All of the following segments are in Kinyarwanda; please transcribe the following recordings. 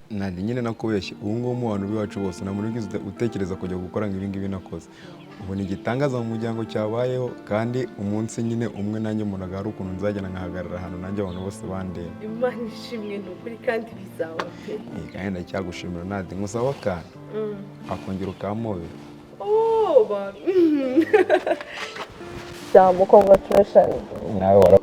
Nadi nyine nakubeshye ubu ngubu mu bantu biwacu bose nta muntu wigeze utekereza kujya gukora ngo ibi ngibi nakoze. Ubu ni igitangaza mu muryango cyabayeho kandi umunsi nyine umwe nanjye umuntu agahari ukuntu nzagenda nkahagarara ahantu nanjye abantu bose bandeba. Imana ishimwe ni ukuri kandi bizaba pe. Kandi ndacyagushimira Nadi ngusaba akantu akongera ukamobe. Oh bantu. Damu congratulations. Nawe wara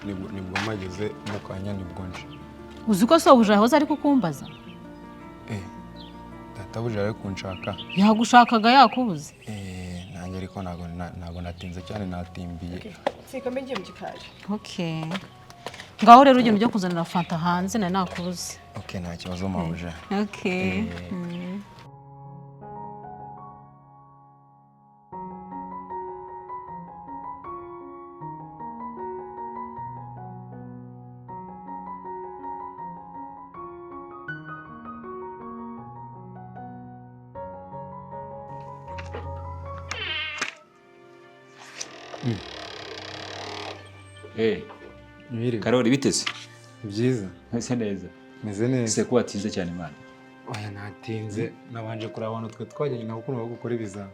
nibwo mageze mu kanya nibwo nje. Uzi ko sobuja yahoze ari kukumbaza? Databuja ari kunshaka. Yagushakaga yakubuze? Nanjye ariko ntago natinze cyane natimbiye. Sika mbengiye mu gikari. Okay. Ngaho rero ugenda ujya kuzanira fanta hanze na nakubuze. Okay, nta kibazo mabuja. Okay. Karoli biteze? Byiza. Meze neza. Meze neza. Se ko watinze cyane Imana. Oya natinze nabanje kuraba abantu twe twajyanye nabo kuno gukora ibizami.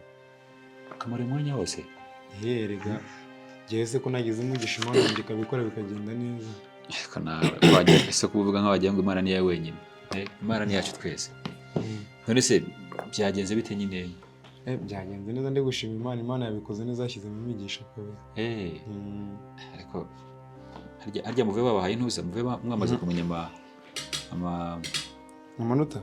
Akamara umwanya wose. Yerega Jese ko nagize umugisha Imana ndika bikora bikagenda neza. Kana wajya ese kuvuga nk'abagira ngo Imana ni yawe wenyine. Imana ni yacu twese. None se byagenze bite nyine? Byagenze neza ndi gushima Imana yabikoze neza yashyizemo imigisha kabisa. Ariko harya muve babahaye ntuza muve mwamaze kumenya amanota.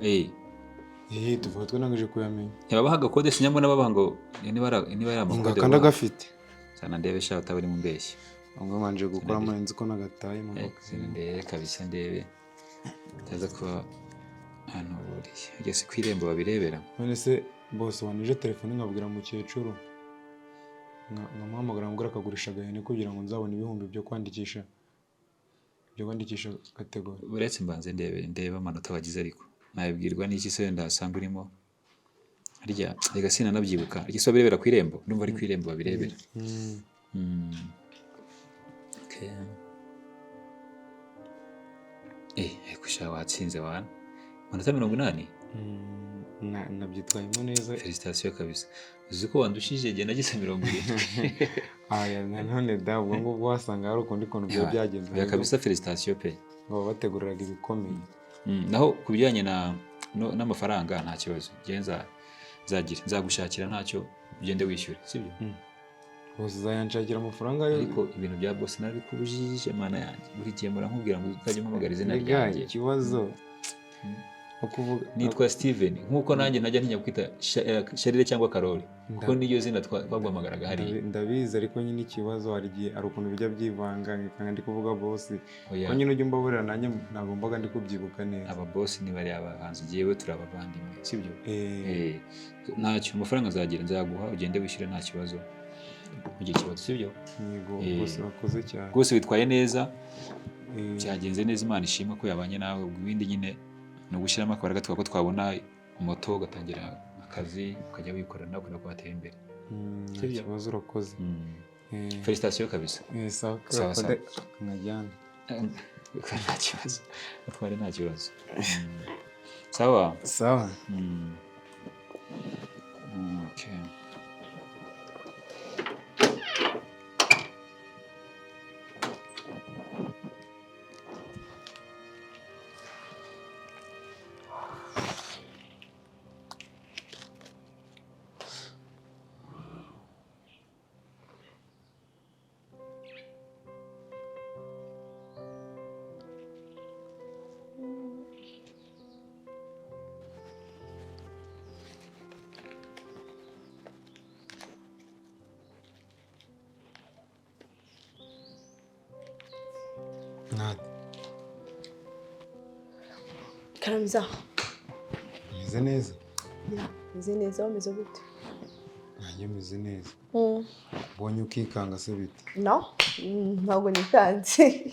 Tuvuga twe nangaje kuyamenya. Yabahaga kode sinyambona babaha ngo niba ari amakode. Ngakanda gafite. Sana ndebe sha utabari mu mbeshyi. Ngo manje gukora amanzi ko nagataye mu maboko. Ndebe kabisa ndebe. Taza ko hano buri. Yese kwirembo babirebera. None se boss wanije telefone nkabwira mukecuru. Nkamuhamagara ngura akagurisha gahene kugira ngo nzabone ibihumbi byo kwandikisha. Byo kwandikisha kategori. Uretse mbanze ndebe amanota wagize ariko. Nabibwirwa n'iki se ndasanga urimo. Harya rega sina nabyibuka. Igiso birebera kwirembo. Ndumva ari kwirembo babirebera. Okay. Kusha watsinze wana. Manota 80? Nabyitwayemo neza. Felicitation kabisa. Uzi ko wandushije je nagize 70. Aya none da ubwo ngo wasanga hari ukundi kuntu byo byagenze. Ya kabisa felicitation pe. Baba bateguriraga ibikomeye. Naho kubijyanye n'amafaranga nta kibazo. Genza nzagushakira ntacyo ugende wishyure sibyo? Bose zayanshakira amafaranga yo. Ariko ibintu bya boss nari kubujije mana yanjye. Buri gihe nkubwira ngo ukajye mpamagarize na ryanjye. Ikibazo nitwa Steven nkuko nanjye najya ntinya kwita Sharire cyangwa Karoli kuko niyo zina twagwamagaraga hari. Ndabizi ariko nyine ikibazo hari gihe ari ukuntu bijya byivanga nkanga ndi kuvuga boss ko nyine ujye mbaburira nanjye nagombaga ndi kubyibuka neza. Aba boss ni bari abahanzi giyewe turabavandimwe sibyo? Ntacyo amafaranga azagira nzaguha ugende wishyure nta kibazo. Mugiye kibazo sibyo? Yego boss bakoze cyane. Rwose bitwaye neza. Byagenze neza Imana ishima ko yabanye nawe ubwindi nyine no gushyiramo akabaraga twako twabona moto ugatangira akazi ukajya wikorana nawe kuko watera imbere. Ikibazo urakoze. Felicitation kabisa. Sawa nkajyana. Nta kibazo. Atware nta kibazo. Sawa. Okay. Karamza. Meze neza. Meze neza wameze gute? Nanjye meze neza. Bonye ukikanga se bite? No, ntabwo nikanze.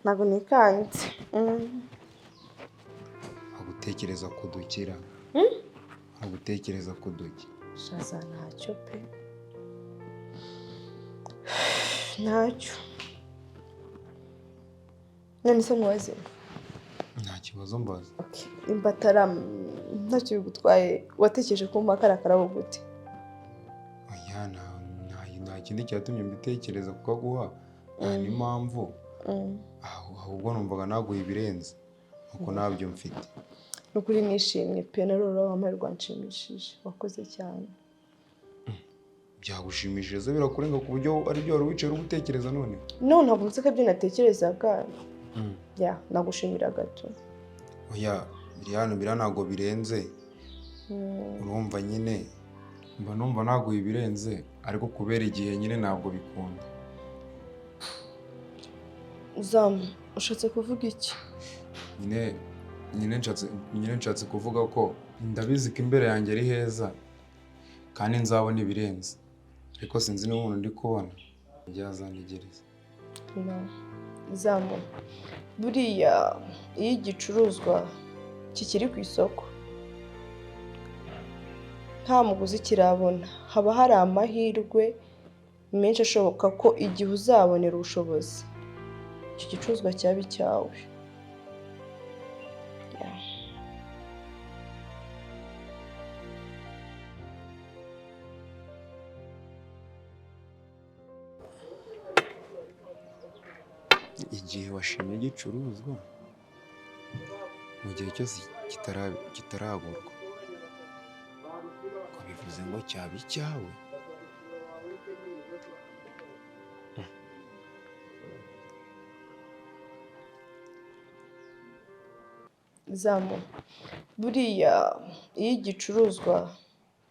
Ntabwo nikanze. gutekereza kudukira gutekereza kuduki shaza ntacyo pe ntacyo none se mubaze nta kibazo mbaza imbatara ntacyo bigutwaye watekereje kumva kariya karabo gute oya nta kindi cyatumye mbitekereza kukaguha nta n'impamvu ahubwo numvaga naguha ibirenze nuko nabyo mfite nukuri nishimye pe na rero wampaye rwanshimishije wakoze cyane byagushimishije se birakurenga ku buryo ari byo wari wicaye uri gutekereza none ntabwo nzi ko ibyo natekerezaga nagushimira gato oya biriya ntabwo birenze urumva nyine mba numva naguha ibirenze ariko kubera igihe nyine ntabwo bikunda zamu ushatse kuvuga iki nyine nshatse kuvuga ko ndabizi ko imbere yanjye ari heza kandi nzabona ibirenze ariko sinzi n'umuntu ndi kubona byazantegereza zamu buriya iyo igicuruzwa kikiri ku isoko nta muguzi kirabona haba hari amahirwe menshi ashoboka ko igihe uzabonera ubushobozi icyo gicuruzwa cyaba icyawe igihe washimye igicuruzwa mu gihe cyose kitaragurwa ngo bivuze ngo cyaba icyawe zamu buriya iyo igicuruzwa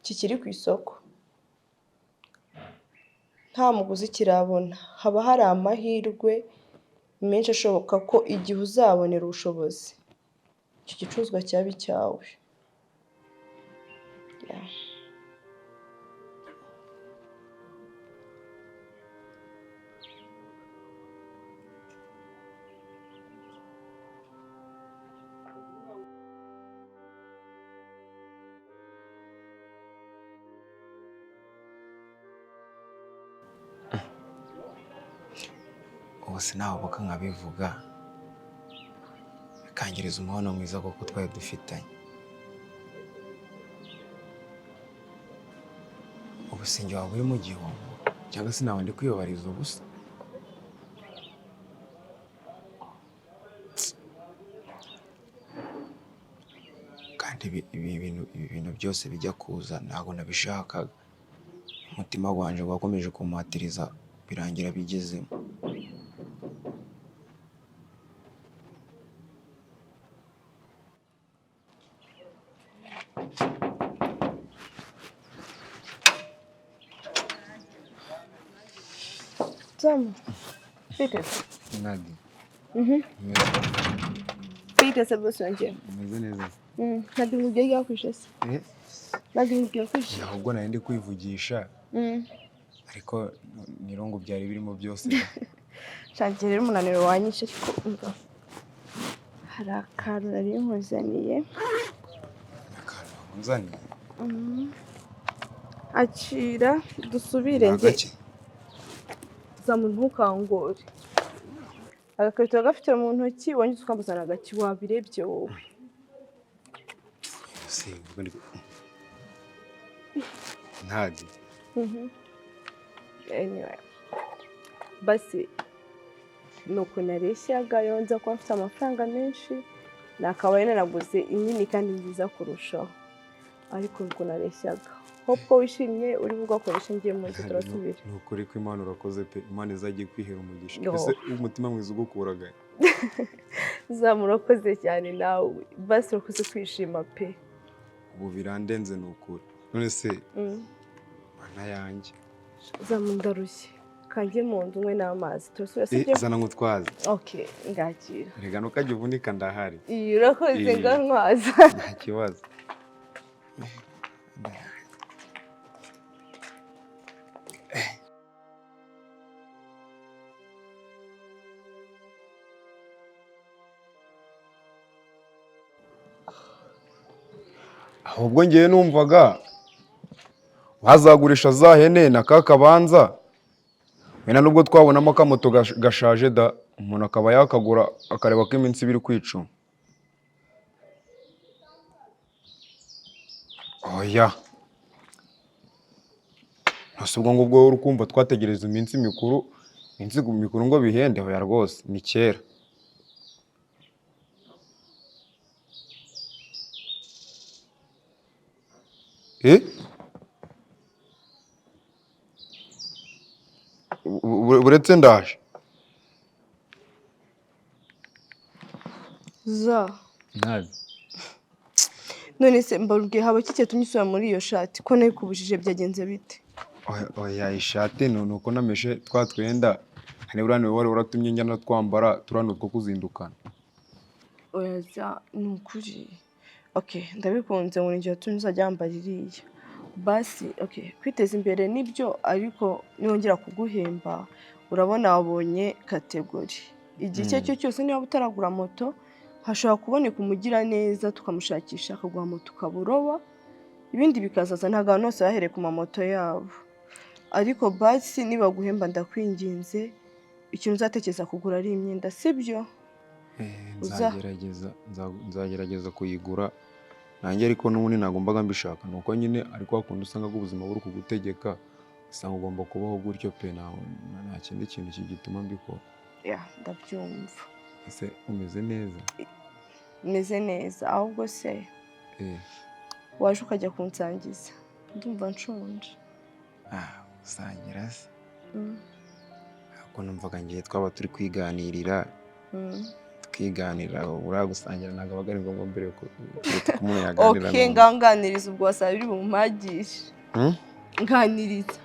kikiri ku isoko nta muguzi kirabona haba hari amahirwe menshi ashoboka ko igihe uzabonera ubushobozi icyo gicuruzwa cyaba icyawe ubu sinahoboka nkabivuga bikangiriza umubano mwiza kuko twari dufitanye ubu sinjye waba uri mu gihombo cyangwa se nawe ndi kwiyobariza ubusa kandi ibi bintu byose bijya kuza ntabwo nabishakaga umutima wanjye wakomeje kumpatiriza birangira bigezemo zamu biteze Nadi biteze bose wanjye umeze neza ntabwo nkubwiye yakwishe se ntabwo nkubwiye kwishe ahubwo nari ndi kwivugisha ariko nirungu byari birimo byose shangira rero umunaniro wanyishe ariko umva hari akantu nari nkuzaniye akantu nzaniye acira dusubire njye zamu ntukangore agakarito gafite mu ntoki wanyuze ukambuzana agaki wabirebye wowe ntadi anyway basi nuko nareshyaga yonza ko afite amafaranga menshi nakabaye naraguze inini kandi nziza kurushaho ariko ubwo nareshyaga hope wishimye uri bugakoresha ngiye mu nzu turasubira ni ukuri ko Imana urakoze pe Imana izagiye kwihera umugisha ese umutima mwiza ugukuraga zamurakoze cyane nawe basi urakoze kwishima pe ubu birandenze ni ukuri none se mana yanjye zamundarushye kanjye mu nzu umwe n'amazi turasubira sibyo zana nkutwaze okay ngakira rega nukajya uvunika ndahari iyo urakoze ngantwaza nta kibazo ahubwo ngewe numvaga bazagurisha za hene na ka kabanza wenda nubwo twabonamo akamoto gashaje da umuntu akaba yakagura akareba ko iminsi ibiri kwicuma. Oya ntose ubwo ngubwo uri kumva twategereza iminsi mikuru ngo bihende? Oya rwose ni kera. Buretse ndaje. Nabi. None se mbabwiye haba kike tunyisura muri iyo shati ko nayikubujije byagenze bite? Oya ishati nuko nameshe twatwenda hari burane wari uratumye njya twambara turano two kuzindukana. Oya za nukuri. Okay, ndabikunze ngo ngiye tunzajya yambara iriya. Basi okay, kwiteza imbere nibyo ariko niyongera kuguhemba urabona wabonye kategori. Igice cyo cyose niba utaragura moto hashobora kuboneka umugira neza tukamushakisha akaguha moto ukaburoba ibindi bikazaza ntago abantu bose bahereye ku mamoto yabo. Ariko basi niba guhemba ndakwinginze ikintu uzatekereza kugura ari imyenda sibyo? Nzagerageza kuyigura nanjye ariko n'ubundi nagombaga mbishaka nuko nyine ariko wakunda usanga ubuzima buri kugutegeka usanga ugomba kubaho gutyo pe nta kindi kintu kigituma mbikora. Ya ndabyumva. Ese umeze neza? Meze neza ahubwo se waje ukajya kunsangiza ndumva nshonje. Usangira se? Ako numvaga ngiye twaba turi kwiganirira uriya gusangira ntabwo aba ari ngombwa mbere yuko umuntu yaganira. Okay, nganiriza ubwo wasaba biri bumumagishe. Nganiriza.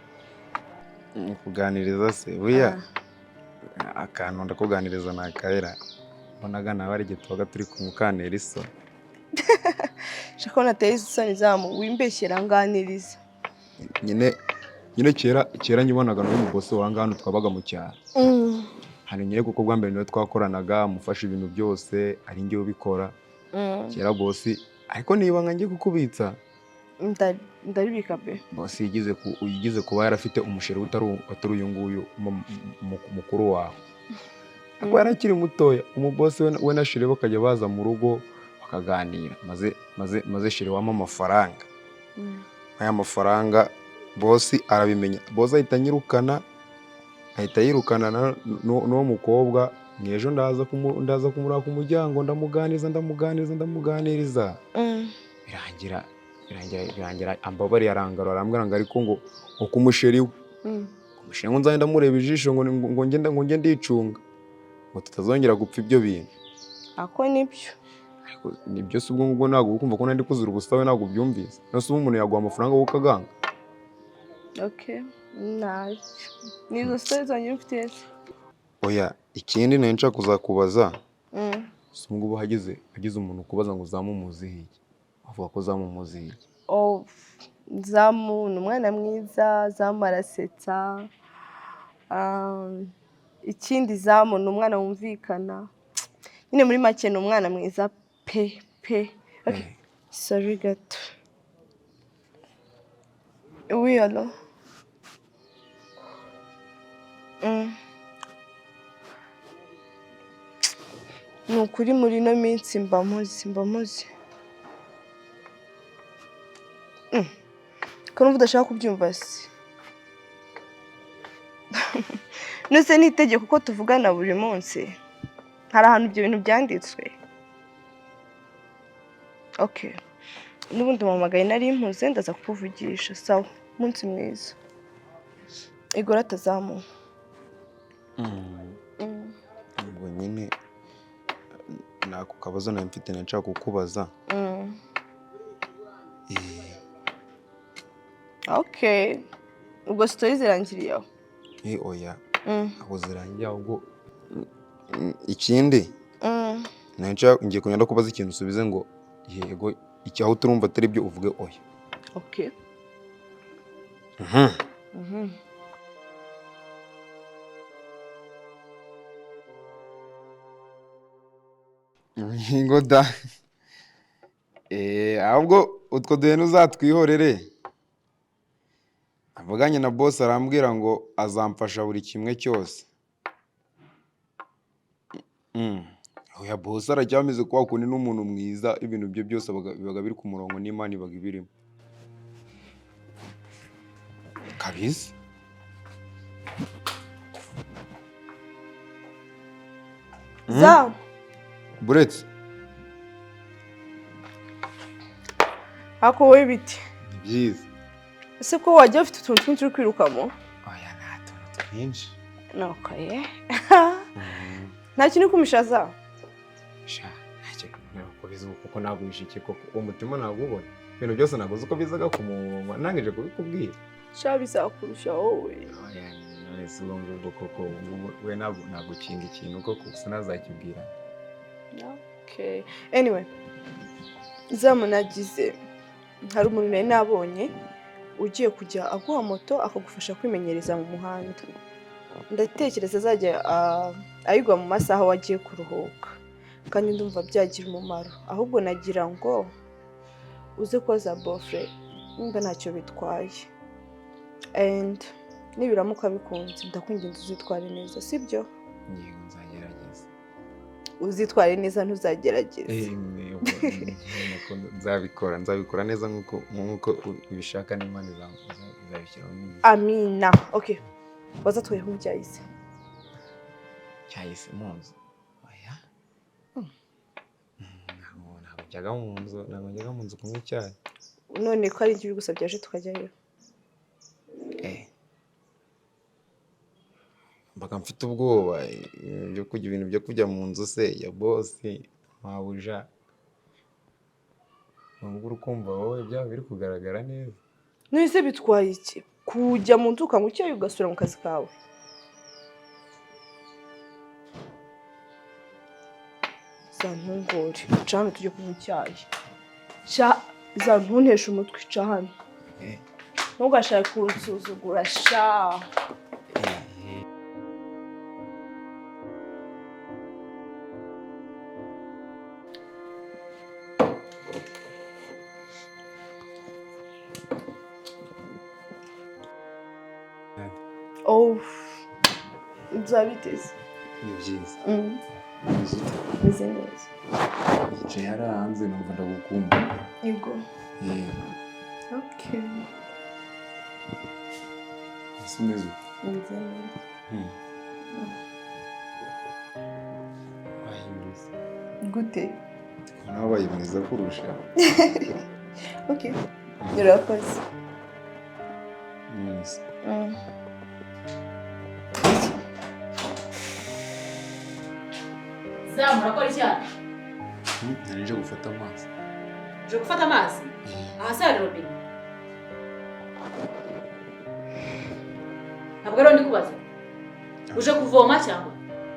Kuganiriza se buya akantu ndakuganiriza nakahera mbonaga nawe ari gitwaga turi kumukanira isoni. Shako nateye isoni zamu wimbeshyera nganiriza. Nyine kera nyibonaga n'umubosi wanga hano twabaga mu cyaro. Hari nyine kuko bwa mbere niwe twakoranaga mufasha ibintu byose ari njye ubikora. Kera bosi ariko niba ngiye kukubitsa ndaribika be. Bosi yigize kuba yarafite umusheri utari uyu nguyu mukuru wawe. Ako yarakiri mutoya umubosi we na shire bakajya baza mu rugo bakaganira maze shire wama amafaranga. Aya mafaranga bosi arabimenya. Bosi ahita yirukana n'uwo mukobwa ngejo ndaza kumuraka ku muryango ndamuganiriza. Birangira ambabari yarangara arambwira ariko ngo ukumusheri we. Umusheri ngo nzagenda mureba ijisho ngo ngende ndicunga ngo tutazongera gupfa ibyo bintu. Ako nibyo. Nibyo se ubwo ngubwo ntabwo ukumva ko nandi kuzura ubusabe ntabwo byumvise. Nose umuntu yaguha amafaranga ukaganga. Okay, naje. Nizo stories zanyu mfite. Oya ikindi nshaka kuzakubaza. Ubwo ubu hagize umuntu kubaza ngo uzamumuzi iki? Avuga ko zamumuzi iki? Zamu ni umwana mwiza, Zamu arasetsa. Ikindi Zamu ni umwana wumvikana. Nyine muri make ni umwana mwiza pe. Okay. Sorry gato. Oui, alors. Ni ukuri muri ino minsi mbamuzi. Ko numva udashaka kubyumva se. Nose ni itegeko ko tuvugana buri munsi. Hari ahantu ibyo bintu byanditswe. Okay. N'ubundi mamagaye nari impuze ndaza kukuvugisha. Sawa, umunsi mwiza. Igora atazamu. Ubwo nyine nako kabazo na mfite nshaka kukubaza. Okay. Ubwo story zirangiriye aho. Oya. Abo zirangiye ahubwo ikindi ngiye kunyanda kubaza ikintu usubize ngo yego icyaho turumva atari byo uvuge oya. Okay. Ngo da ahubwo utwo duhene uzatwihorere. Avuganye na boss arambwira ngo azamfasha buri kimwe cyose. Oya boss aracyameze kwa kundi n'umuntu mwiza, ibintu bye byose bibaga biri ku murongo n'Imana ibaga ibirimo. Kabisa. Za Buretse. ako wowe biti. Ni byiza. Ese ko wajya ufite utuntu twinshi uri kwirukamo? Oya nta tuntu twinshi. Nokaye. Nta kintu kumishaza. Sha, ntacyo ko bizuba kuko naguhisha iki koko. Uwo mutima nagubona. Ibintu byose naguze uko bizaga ku murongo. Nangije kubikubwira. Sha bizakurusha wowe. Oya none si ubwo ngubwo koko we nagukinga ikintu koko sinazakibwira. Okay. Anyway. Zamunagize hari umuntu nari nabonye ugiye kujya aguha moto akagufasha kwimenyereza mu muhanda. Ndatekereza azajya ayigwa mu masaha wagiye kuruhuka. Kandi ndumva byagira umumaro. Ahubwo nagira ngo uze koza bofre nimba ntacyo bitwaye. And nibiramuka bikunze ndakwinginze uzitware neza, sibyo? Yego nzagerageza. Uzitware neza ntuzagerageza. Nzabikora neza nkuko ubishaka n'Imana izabishyiramo. Amina. Okay. Waza tweho umujyayise. Cyahise mu nzu. Oya. Ntabwo njyaga mu nzu kunywa icyayi. None ko ari ibyo bigusabye aje tukajyayo. Mbaga mfite ubwoba ibintu byo kujya mu nzu se ya boss mabuja. Nubwo urukumva wowe byaba biri kugaragara neza. Nise bitwaye iki? Kujya mu nzu ukanywa icyayi ugasura mu kazi kawe. Zantungore. Cana tujye kunywa icyayi. Zantuntesha umutwe cana. Ntugashake kunsuzugura sha. Oh, nzabiteze. Ni byiza. Meze neza. Yicaye hariya hanze numva ndagukumbuye. Yego. Yego. Okay. Ese umeze Meze neza. wahindutse. Gute? Nawe wabaye mwiza kurusha. Okay. Urakoze. Mwiza. Zamura akora icyana. Nari nje gufata amazi. Uje gufata amazi? Aha se hari robine. Ntabwo rero ndi kubaza. Uje kuvoma cyangwa?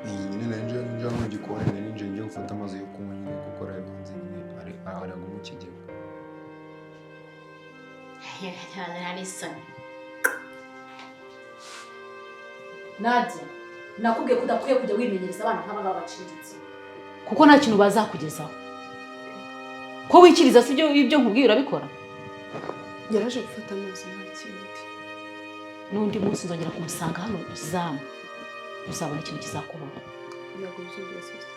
Nyine nari nje mu gikoni, nari nje gufata amazi yo kunywa nyine kuko arayanze nyine ari mu kigega. Cyane nari sani. Nadia, nakubwiye ko udakwiye kujya wimenyereza abana nk'aba ngaba baciriritse. Kuko nta kintu bazakugezaho. Ko wikiriza si ibyo nkubwiye urabikora? Yaraje gufata amazi nta kindi. N'undi munsi nzongera kumusanga hano uzamu. Uzabona ikintu kizakubaho. Yego bizongera sister.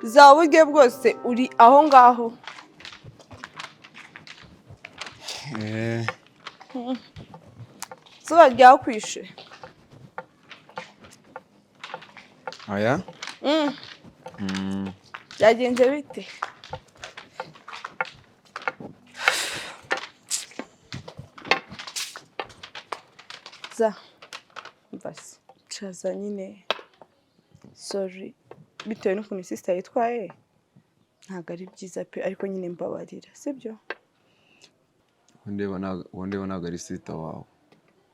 Za buryo bwose uri aho ngaho. Zuba ryakwishe. Oya? Byagenze bite? Za basi chaza nyine sorry bitewe n'ukuntu sister yitwaye ntabwo ari byiza pe ariko nyine mbabarira sibyo wandeba ntabwo ari sita wawe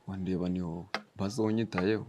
wandeba ni wowe bazonyitayeho